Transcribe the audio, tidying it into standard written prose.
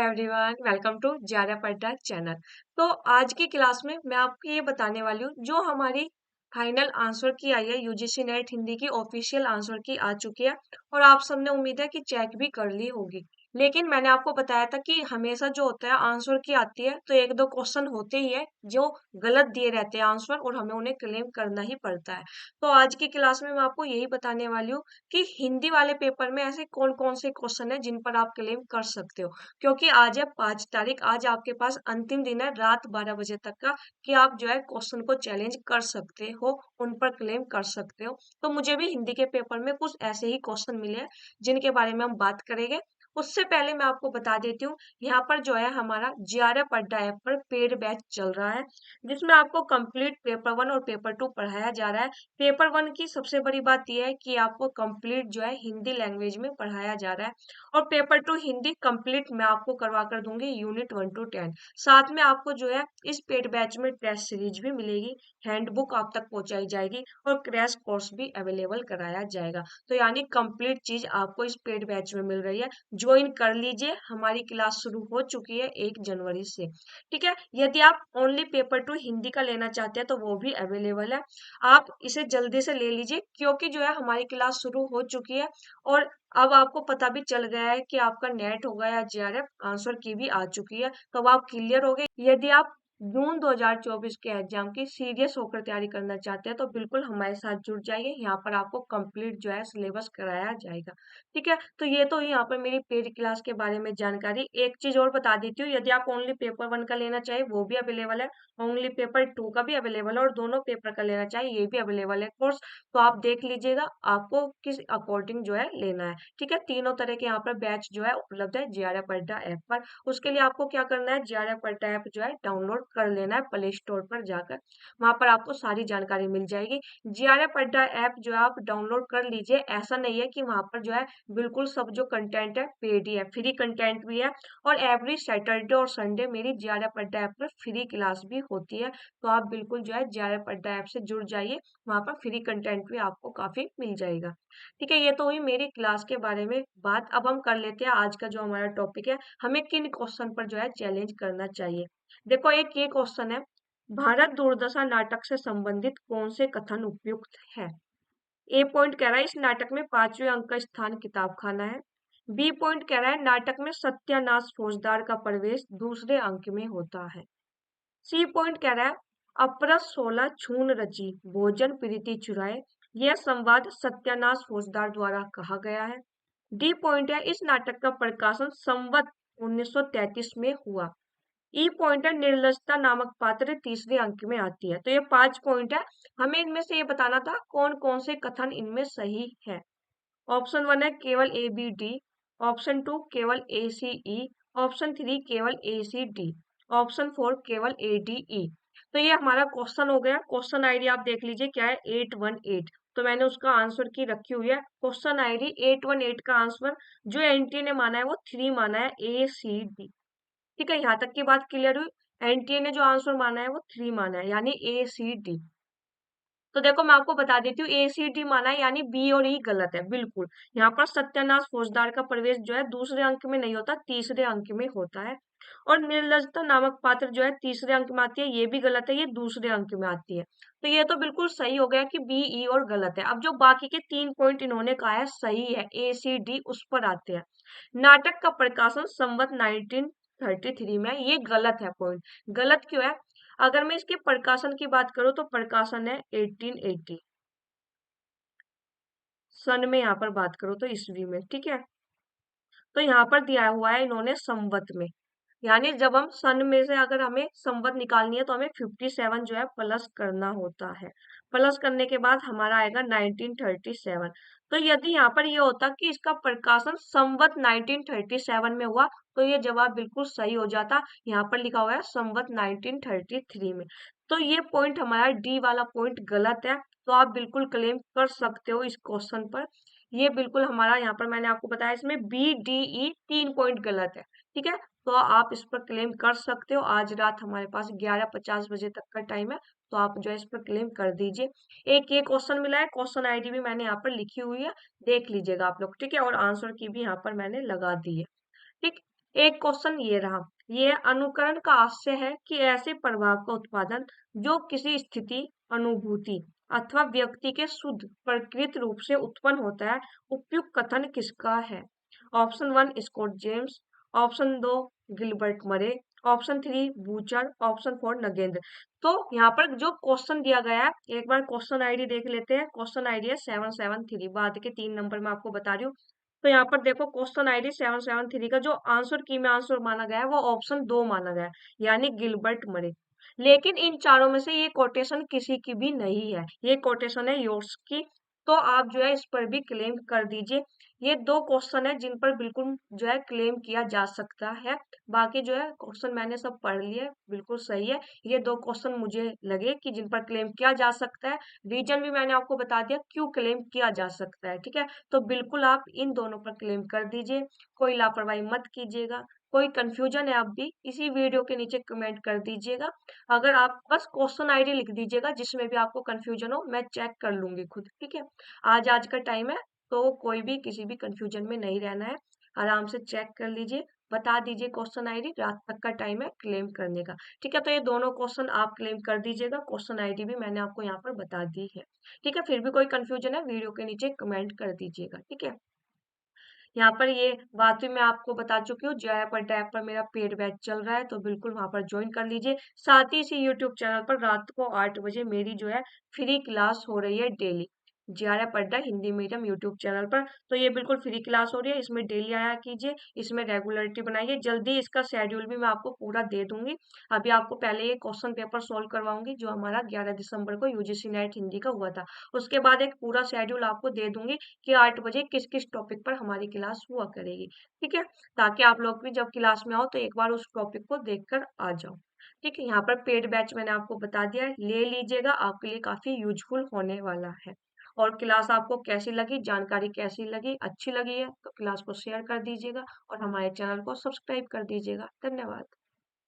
Everyone, welcome to ज्यादा पढ़ता channel. तो आज की क्लास में मैं आपको ये बताने वाली हूँ जो हमारी फाइनल आंसर की आई है यूजीसी नेट हिंदी की ऑफिशियल आंसर की आ चुकी है। और आप सबने उम्मीद है कि चेक भी कर ली होगी। लेकिन मैंने आपको बताया था कि हमेशा जो होता है आंसर की आती है तो एक दो क्वेश्चन होते ही है जो गलत दिए रहते हैं आंसर, और हमें उन्हें क्लेम करना ही पड़ता है। तो आज की क्लास में मैं आपको यही बताने वाली हूँ कि हिंदी वाले पेपर में ऐसे कौन कौन से क्वेश्चन है जिन पर आप क्लेम कर सकते हो। क्योंकि आज है 5 तारीख, आज आपके पास अंतिम दिन है रात 12 बजे तक का, कि आप जो है क्वेश्चन को चैलेंज कर सकते हो, उन पर क्लेम कर सकते हो। तो मुझे भी हिंदी के पेपर में कुछ ऐसे ही क्वेश्चन मिले हैं जिनके बारे में हम बात करेंगे। उससे पहले मैं आपको बता देती हूँ, यहाँ पर जो है हमारा JRF अड्डा ऐप पर पेड बैच चल रहा है, जिसमें आपको कंप्लीट पेपर 1 और पेपर 2 पढ़ाया जा रहा है। पेपर 1 की सबसे बड़ी बात यह है कि आपको कंप्लीट जो है हिंदी लैंग्वेज में पढ़ाया जा रहा है, और पेपर 2 हिंदी कंप्लीट मैं आपको करवा कर दूंगी यूनिट 1 to 10। साथ में आपको जो है इस पेड बैच में टेस्ट सीरीज भी मिलेगी, हैंडबुक आप तक पहुंचाई जाएगी, और क्रैश कोर्स भी अवेलेबल कराया जाएगा। तो यानी कंप्लीट चीज आपको इस पेड बैच में मिल रही है। ज्वाइन कर लीजिए, हमारी क्लास शुरू हो चुकी है 1 जनवरी से। ठीक है, यदि आप ओनली पेपर 2 हिंदी का लेना चाहते हैं तो वो भी अवेलेबल है। आप इसे जल्दी से ले लीजिए, क्योंकि जो है हमारी क्लास शुरू हो चुकी है। और अब आपको पता भी चल गया है कि आपका नेट होगा या JRF आंसर की भी आ चुकी है, तो अब आप क्लियर हो गए। यदि आप जून 2024 के एग्जाम की सीरियस होकर तैयारी करना चाहते हैं तो बिल्कुल हमारे साथ जुड़ जाइए, यहाँ पर आपको कंप्लीट जो है सिलेबस कराया जाएगा। ठीक है, तो ये तो यहाँ पर मेरी पेड क्लास के बारे में जानकारी। एक चीज और बता देती हूँ, यदि आप ओनली पेपर 1 का लेना चाहिए वो भी अवेलेबल है, ओनली पेपर 2 का भी अवेलेबल है, और दोनों पेपर का लेना चाहिए ये भी अवेलेबल है कोर्स। तो आप देख लीजिएगा आपको किस अकॉर्डिंग जो है लेना है। ठीक है, तीनों तरह के यहाँ पर बैच जो है उपलब्ध है JRF अड्डा ऐप पर। उसके लिए आपको क्या करना है, JRF अड्डा ऐप जो है डाउनलोड कर लेना है प्ले स्टोर पर जाकर, वहां पर आपको सारी जानकारी मिल जाएगी। JRF अड्डा ऐप जो है आप डाउनलोड कर लीजिए। ऐसा नहीं है कि वहां पर जो है बिल्कुल सब जो कंटेंट है पेड ही है, फ्री कंटेंट भी है। और एवरी सैटरडे और संडे मेरी JRF अड्डा ऐप पर फ्री क्लास भी होती है। तो आप बिल्कुल जो है JRF अड्डा ऐप से जुड़ जाइए, वहां पर फ्री कंटेंट भी आपको काफी मिल जाएगा। ठीक है, ये तो हुई मेरी क्लास के बारे में बात। अब हम कर लेते हैं आज का जो हमारा टॉपिक है, हमें किन क्वेश्चन पर जो है चैलेंज करना चाहिए। देखो, एक ये क्वेश्चन है, भारत दुर्दशा नाटक से संबंधित कौन से कथन उपयुक्त है। ए पॉइंट कह रहा है इस नाटक में 5वें अंक का स्थान किताब खाना है। बी पॉइंट कह रहा है नाटक में सत्यानाश फौजदार का प्रवेश दूसरे अंक में होता है। सी पॉइंट कह रहा है अपरस 16 छून रची भोजन प्रीति चुराए, यह संवाद सत्यानाश फौजदार द्वारा कहा गया है। डी पॉइंट है इस नाटक का प्रकाशन संवत 1933 में हुआ। ई पॉइंट है निर्लजता नामक पात्र तीसरे अंक में आती है। तो ये 5 पॉइंट है, हमें इनमें से ये बताना था कौन कौन से कथन इनमें सही है। ऑप्शन 1 है केवल A B D, ऑप्शन 2 केवल ACE, ऑप्शन 3 केवल ACD, ऑप्शन 4 केवल ADE। तो ये हमारा क्वेश्चन हो गया। क्वेश्चन आईडी आप देख लीजिए क्या है, 818। तो मैंने उसका आंसर की रखी हुई है। क्वेश्चन आईडी 818 का आंसर जो एनटीए ने माना है वो 3 माना है, ACD। ठीक है, यहाँ तक की बात क्लियर हुई। एनटीए ने जो आंसर माना है वो 3 माना है, यानी ACD। तो देखो मैं आपको बता देती हूँ, ACD माना है यानी बी और ई गलत है बिल्कुल। यहाँ पर सत्यानाश फौजदार का प्रवेश जो है दूसरे अंक में नहीं होता, तीसरे अंक में होता है। और निर्लजता नामक पात्र जो है तीसरे अंक में आती है, ये भी गलत है, ये दूसरे अंक में आती है। तो ये तो बिल्कुल सही हो गया कि बी ई और गलत है। अब जो बाकी के 3 पॉइंट इन्होंने कहा है सही है, ACD, उस पर आते हैं। नाटक का प्रकाशन संवत 1933 में, ये गलत है पॉइंट। गलत क्यों है, अगर मैं इसके प्रकाशन की बात करूं तो प्रकाशन है 1880 सन में, यहाँ पर बात करूं तो ईस्वी में। ठीक है, तो यहाँ पर दिया हुआ है इन्होंने संवत में, यानी जब हम सन में से अगर हमें संवत निकालनी है तो हमें 57 जो है प्लस करना होता है। प्लस करने के बाद हमारा आएगा 1937। तो यदि यहाँ पर ये होता कि इसका प्रकाशन संवत 1937 में हुआ तो ये जवाब बिल्कुल सही हो जाता। यहाँ पर लिखा हुआ है संवत 1933 में। तो ये पॉइंट हमारा डी वाला पॉइंट गलत है। तो आप बिल्कुल क्लेम कर सकते हो इस क्वेश्चन पर। ये बिल्कुल हमारा, यहाँ पर मैंने आपको बताया इसमें B D E 3 पॉइंट गलत है। ठीक है, तो आप इस पर क्लेम कर सकते हो। आज रात हमारे पास 11:50 बजे तक का टाइम है, तो आप जो है इस पर क्लेम कर दीजिए। एक ये क्वेश्चन मिला है, क्वेश्चन आईडी भी मैंने यहाँ पर लिखी हुई है, देख लीजिएगा आप लोग। ठीक है, और आंसर की भी यहाँ पर मैंने लगा दी है। ठीक, एक क्वेश्चन ये रहा, ये अनुकरण का आशय है कि ऐसे प्रभाव का उत्पादन जो किसी स्थिति, अनुभूति अथवा व्यक्ति के शुद्ध प्रकृत रूप से उत्पन्न होता है, उपयुक्त कथन किसका है? Option 1 Scott James, option 2 Gilbert Murray, option 3 Butcher, option 4 Nagendra. तो यहाँ पर जो क्वेश्चन दिया गया है, एक बार क्वेश्चन आईडी देख लेते हैं। क्वेश्चन आईडी है 773, बाद के 3 नंबर में आपको बता रही हूँ। तो यहाँ पर देखो क्वेश्चन आईडी 773 का जो आंसर की में आंसर माना गया है वो ऑप्शन 2 माना गया है, यानी गिलबर्ट मरे। लेकिन इन चारों में से ये कोटेशन किसी की भी नहीं है, ये कोटेशन है योर्स की। तो आप जो है इस पर भी क्लेम कर दीजिए। ये दो क्वेश्चन है जिन पर बिल्कुल जो है क्लेम किया जा सकता है। बाकी जो है क्वेश्चन मैंने सब पढ़ लिए, बिल्कुल सही है। ये दो क्वेश्चन मुझे लगे कि जिन पर क्लेम किया जा सकता है। रीजन भी मैंने आपको बता दिया क्यों क्लेम किया जा सकता है, ठीक है। तो बिल्कुल आप इन दोनों पर क्लेम कर दीजिए, कोई लापरवाही मत कीजिएगा। कोई कंफ्यूजन है आप भी इसी वीडियो के नीचे कमेंट कर दीजिएगा। अगर आप बस क्वेश्चन आईडी लिख दीजिएगा जिसमें भी आपको कंफ्यूजन हो, मैं चेक कर लूंगी खुद, ठीक है। आज का टाइम है, तो कोई भी किसी भी कंफ्यूजन में नहीं रहना है। आराम से चेक कर लीजिए, बता दीजिए क्वेश्चन आईडी, रात तक का टाइम है क्लेम करने का, ठीक है। तो ये दोनों क्वेश्चन आप क्लेम कर दीजिएगा, क्वेश्चन आईडी भी मैंने आपको यहाँ पर बता दी है, ठीक है। फिर भी कोई कंफ्यूजन है वीडियो के नीचे कमेंट कर दीजिएगा, ठीक है। यहाँ पर ये बात भी मैं आपको बता चुकी हूँ, जया पड्डा ऐप पर मेरा पेड बैच चल रहा है, तो बिल्कुल वहां पर ज्वाइन कर लीजिए। साथ ही इसी यूट्यूब चैनल पर रात को 8 बजे मेरी जो है फ्री क्लास हो रही है डेली, जया पड्डा हिंदी मीडियम यूट्यूब चैनल पर। तो ये बिल्कुल फ्री क्लास हो रही है, इसमें डेली आया कीजिए, इसमें रेगुलरिटी बनाइए। जल्दी इसका शेड्यूल भी मैं आपको पूरा दे दूंगी। अभी आपको पहले ये क्वेश्चन पेपर सोल्व करवाऊंगी जो हमारा 11 दिसंबर को यूजीसी नेट हिंदी का हुआ था। उसके बाद एक पूरा शेड्यूल आपको दे दूंगी कि 8 बजे किस किस टॉपिक पर हमारी क्लास हुआ करेगी, ठीक है। ताकि आप लोग भी जब क्लास में आओ तो एक बार उस टॉपिक को देखकर आ जाओ, ठीक है। यहाँ पर पेड बैच मैंने आपको बता दिया है, ले लीजिएगा, आपके लिए काफी यूजफुल होने वाला है। और क्लास आपको कैसी लगी, जानकारी कैसी लगी, अच्छी लगी है तो क्लास को शेयर कर दीजिएगा और हमारे चैनल को सब्सक्राइब कर दीजिएगा। धन्यवाद।